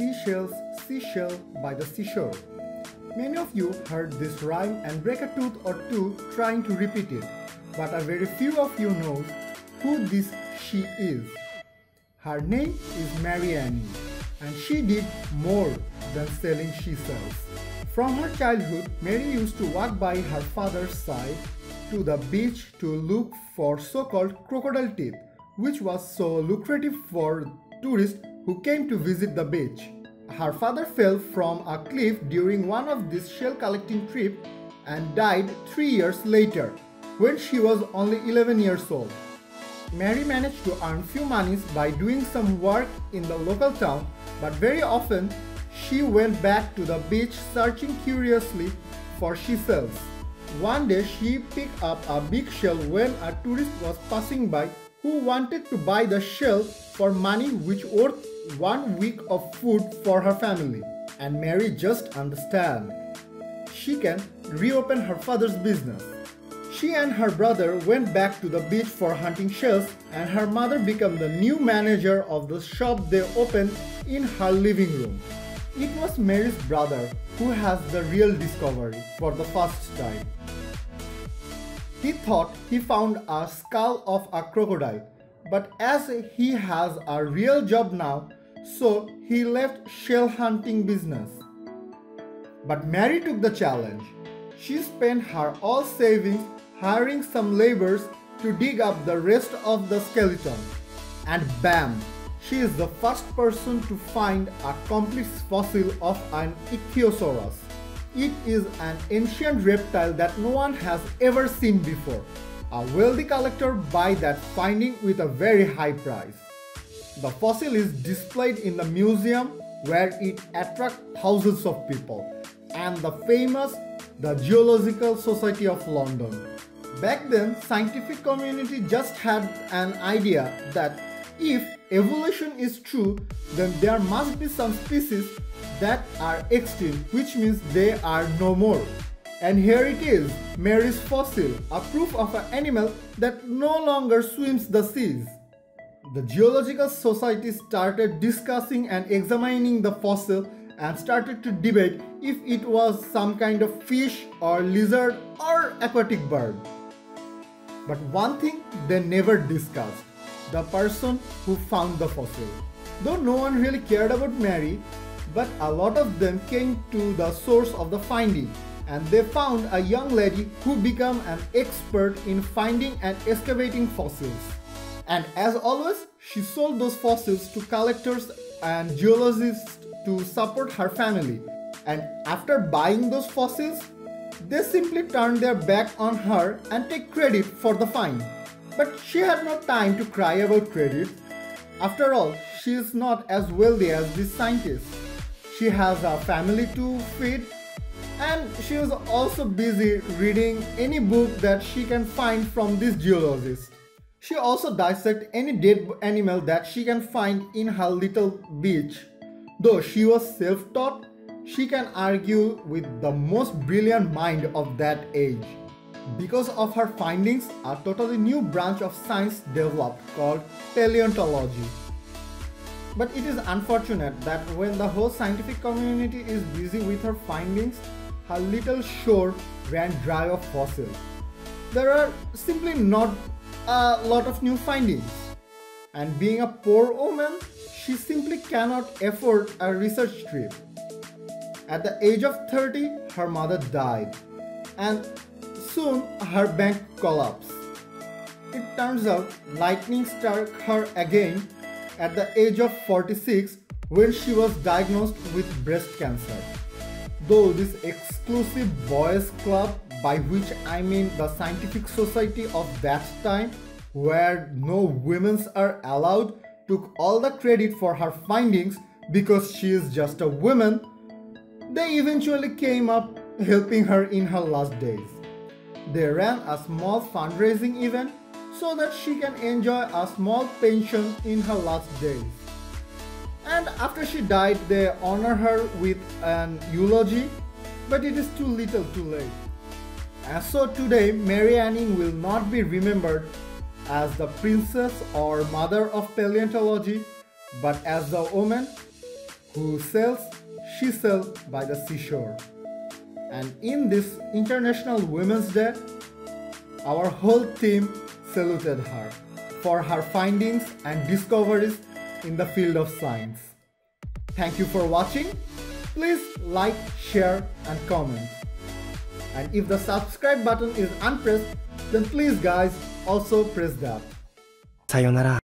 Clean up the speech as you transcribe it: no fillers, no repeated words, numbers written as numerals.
seashells, seashell by the seashore. Many of you heard this rhyme and break a tooth or two trying to repeat it, but a very few of you know who this she is. Her name is Mary Annie, and she did more than selling she sells. From her childhood, Mary used to walk by her father's side to the beach to look for so-called crocodile teeth, which was so lucrative for tourists who came to visit the beach. Her father fell from a cliff during one of these shell collecting trips and died 3 years later when she was only 11 years old. Mary managed to earn few monies by doing some work in the local town, but very often she went back to the beach searching curiously for she shells. One day she picked up a big shell when a tourist was passing by who wanted to buy the shell for money which worth 1 week of food for her family. And Mary just understand. She can reopen her father's business. She and her brother went back to the beach for hunting shells, and her mother became the new manager of the shop they opened in her living room. It was Mary's brother who has the real discovery for the first time. He thought he found a skull of a crocodile, but as he has a real job now, so he left shell hunting business. But Mary took the challenge. She spent her all savings hiring some laborers to dig up the rest of the skeleton. And bam! She is the first person to find a complete fossil of an ichthyosaurus. It is an ancient reptile that no one has ever seen before. A wealthy collector buys that finding with a very high price. The fossil is displayed in the museum where it attracts thousands of people, and the famous the Geological Society of London. Back then, scientific community just had an idea that if evolution is true, then there must be some species that are extinct, which means they are no more. And here it is, Mary's fossil, a proof of an animal that no longer swims the seas. The Geological Society started discussing and examining the fossil and started to debate if it was some kind of fish or lizard or aquatic bird. But one thing they never discussed, the person who found the fossil. Though no one really cared about Mary, but a lot of them came to the source of the finding, and they found a young lady who became an expert in finding and excavating fossils. And as always, she sold those fossils to collectors and geologists to support her family. And after buying those fossils, they simply turned their back on her and take credit for the find. But she had no time to cry about credit. After all, she is not as wealthy as these scientists. She has a family to feed, and she was also busy reading any book that she can find from this geologist. She also dissects any dead animal that she can find in her little beach. Though she was self-taught, she can argue with the most brilliant mind of that age. Because of her findings, a totally new branch of science developed called paleontology. But it is unfortunate that when the whole scientific community is busy with her findings, her little shore ran dry of fossils. There are simply not a lot of new findings. And being a poor woman, she simply cannot afford a research trip. At the age of 30, her mother died, and soon her bank collapsed. It turns out lightning struck her again at the age of 46 when she was diagnosed with breast cancer. Though this exclusive boys club, by which I mean the scientific society of that time, where no women are allowed, took all the credit for her findings because she is just a woman, they eventually came up helping her in her last days. They ran a small fundraising event so that she can enjoy a small pension in her last days. And after she died, they honor her with an eulogy, but it is too little too late. And so today, Mary Annie will not be remembered as the princess or mother of paleontology, but as the woman who sails she sailed by the seashore. And in this International Women's Day, our whole team saluted her for her findings and discoveries in the field of science. Thank you for watching. Please like, share and comment. And if the subscribe button is unpressed, then please guys also press that. さよなら。